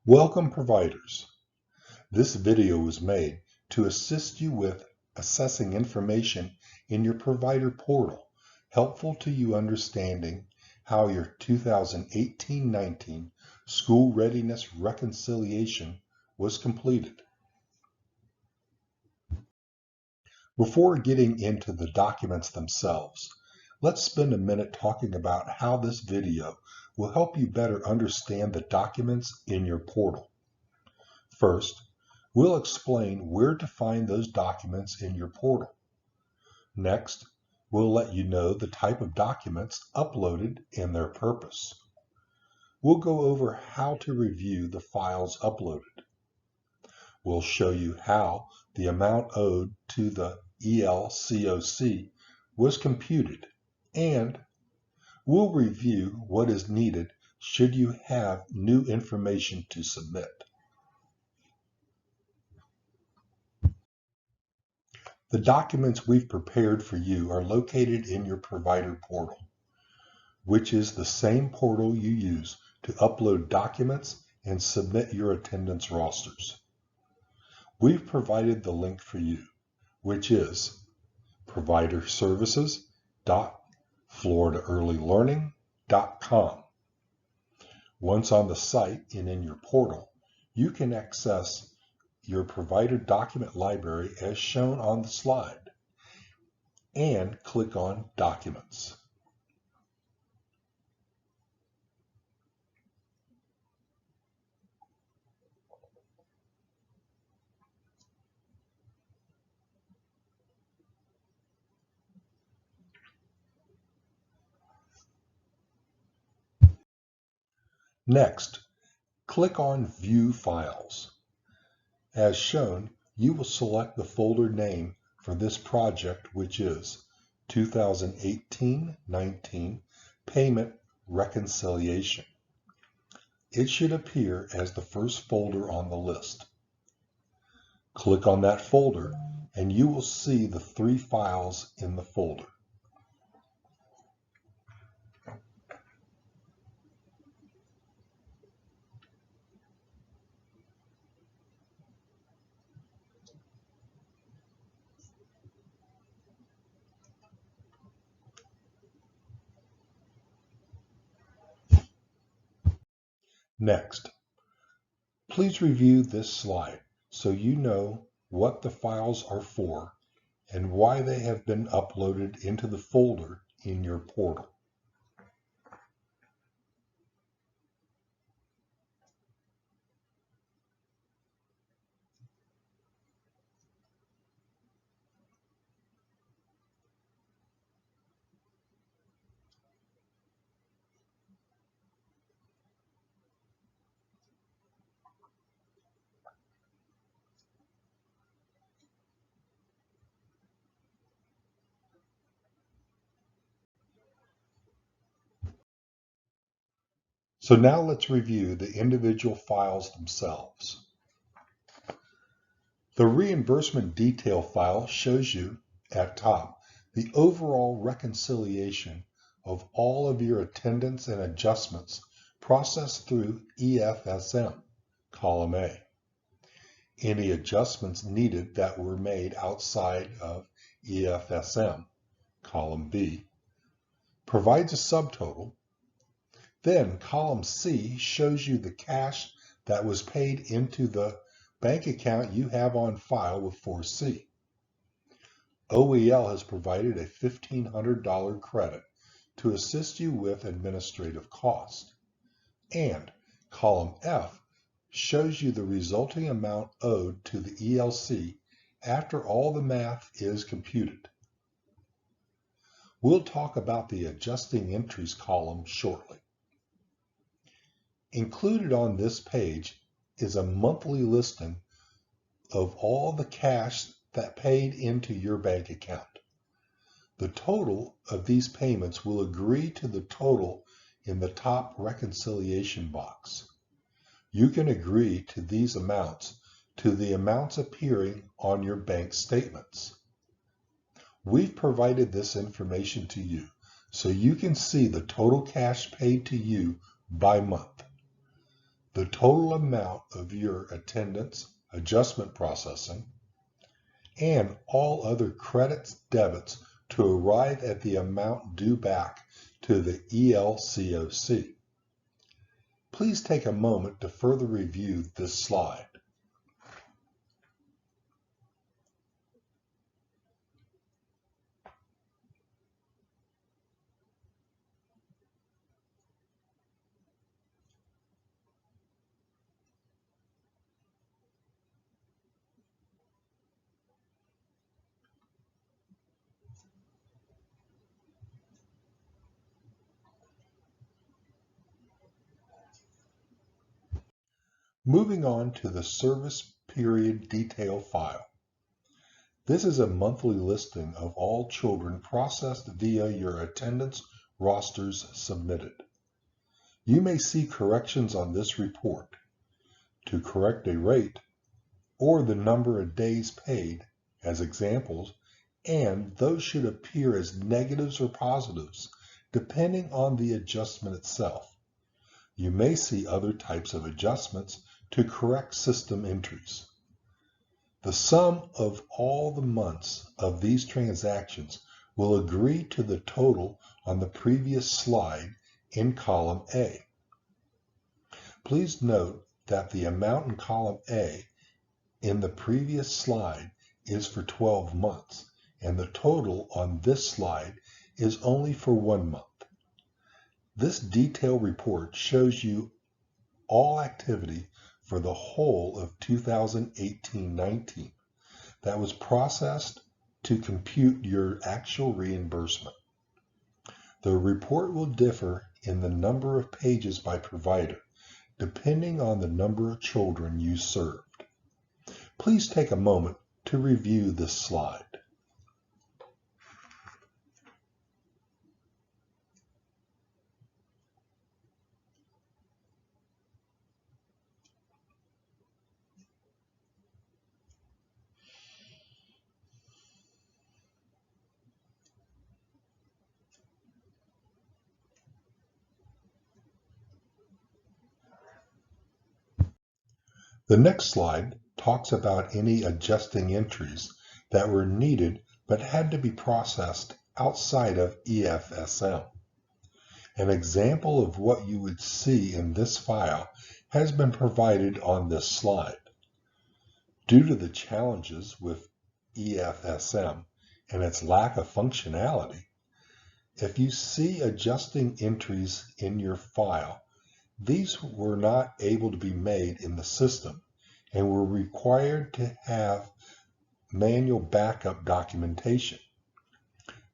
Welcome providers. This video was made to assist you with assessing information in your provider portal, helpful to you understanding how your 2018-19 school readiness reconciliation was completed. Before getting into the documents themselves, let's spend a minute talking about how this video will help you better understand the documents in your portal. First, we'll explain where to find those documents in your portal. Next, we'll let you know the type of documents uploaded and their purpose. We'll go over how to review the files uploaded. We'll show you how the amount owed to the ELC was computed, and we'll review what is needed should you have new information to submit. The documents we've prepared for you are located in your provider portal, which is the same portal you use to upload documents and submit your attendance rosters. We've provided the link for you, which is providerservices.floridaearlylearning.com. Once on the site and in your portal, you can access your provider document library as shown on the slide and click on Documents. Next, click on View Files. As shown, you will select the folder name for this project, which is 2018-19 Payment Reconciliation. It should appear as the first folder on the list. Click on that folder and you will see the 3 files in the folder. Next, please review this slide so you know what the files are for and why they have been uploaded into the folder in your portal. So now let's review the individual files themselves. The reimbursement detail file shows you at top the overall reconciliation of all of your attendance and adjustments processed through EFSM, column A. Any adjustments needed that were made outside of EFSM, column B, provides a subtotal. Then column C shows you the cash that was paid into the bank account you have on file with 4C. OEL has provided a $1,500 credit to assist you with administrative cost. And column F shows you the resulting amount owed to the ELC after all the math is computed. We'll talk about the adjusting entries column shortly. Included on this page is a monthly listing of all the cash that paid into your bank account. The total of these payments will agree to the total in the top reconciliation box. You can agree to these amounts to the amounts appearing on your bank statements. We've provided this information to you so you can see the total cash paid to you by month. The the total amount of your attendance, adjustment processing, and all other credits, debits to arrive at the amount due back to the ELCOC. Please take a moment to further review this slide. Moving on to the service period detail file. This is a monthly listing of all children processed via your attendance rosters submitted. You may see corrections on this report to correct a rate or the number of days paid as examples, and those should appear as negatives or positives depending on the adjustment itself. You may see other types of adjustments to correct system entries. The sum of all the months of these transactions will agree to the total on the previous slide in column A. Please note that the amount in column A in the previous slide is for 12 months, and the total on this slide is only for 1 month. This detailed report shows you all activity for the whole of 2018-19 that was processed to compute your actual reimbursement. The report will differ in the number of pages by provider, depending on the number of children you served. Please take a moment to review this slide. The next slide talks about any adjusting entries that were needed but had to be processed outside of EFSM. An example of what you would see in this file has been provided on this slide. Due to the challenges with EFSM and its lack of functionality, if you see adjusting entries in your file, these were not able to be made in the system and were required to have manual backup documentation.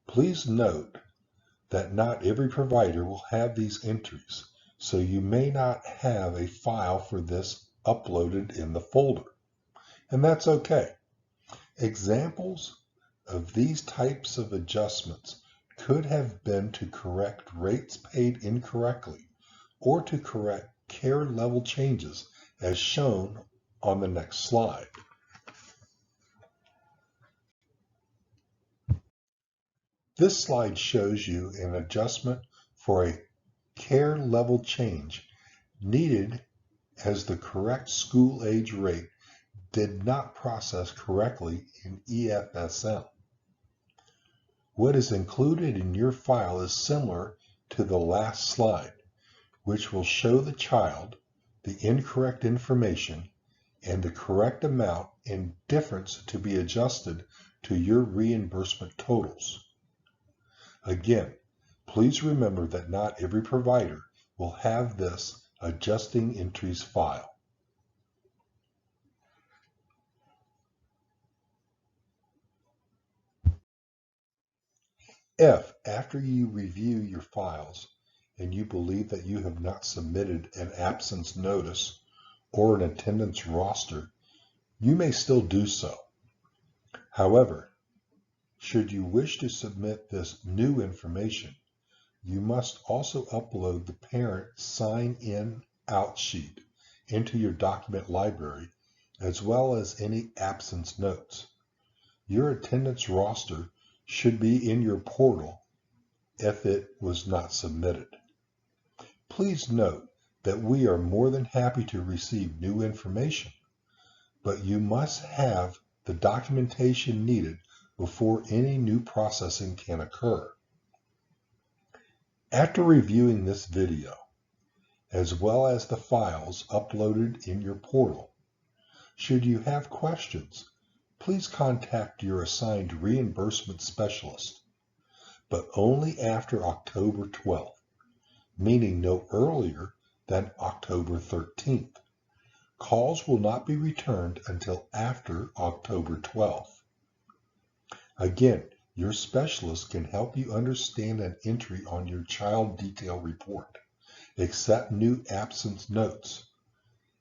Please note that not every provider will have these entries, so you may not have a file for this uploaded in the folder, and that's okay. Examples of these types of adjustments could have been to correct rates paid incorrectly or to correct care level changes as shown on the next slide. This slide shows you an adjustment for a care level change needed as the correct school age rate did not process correctly in EFSM. What is included in your file is similar to the last slide, which will show the child, the incorrect information, and the correct amount and difference to be adjusted to your reimbursement totals. Again, please remember that not every provider will have this adjusting entries file. If, after you review your files, and you believe that you have not submitted an absence notice or an attendance roster, you may still do so. However, should you wish to submit this new information, you must also upload the parent sign-in out sheet into your document library, as well as any absence notes. Your attendance roster should be in your portal if it was not submitted. Please note that we are more than happy to receive new information, but you must have the documentation needed before any new processing can occur. After reviewing this video, as well as the files uploaded in your portal, should you have questions, please contact your assigned reimbursement specialist, but only after October 12th, meaning no earlier than October 13th. Calls will not be returned until after October 12th. Again, your specialist can help you understand an entry on your child detail report, accept new absence notes,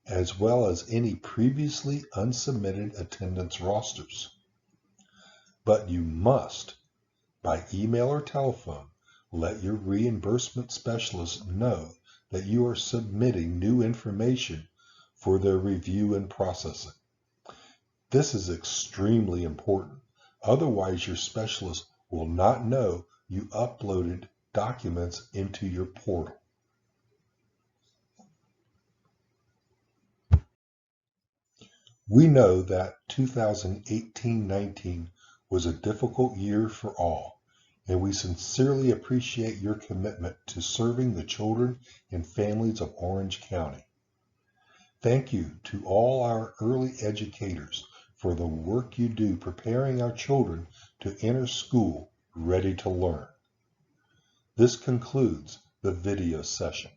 as well as any previously unsubmitted attendance rosters. But you must, by email or telephone, let your reimbursement specialist know that you are submitting new information for their review and processing. This is extremely important. Otherwise, your specialist will not know you uploaded documents into your portal. We know that 2018-19 was a difficult year for all, and we sincerely appreciate your commitment to serving the children and families of Orange County. Thank you to all our early educators for the work you do preparing our children to enter school ready to learn. This concludes the video session.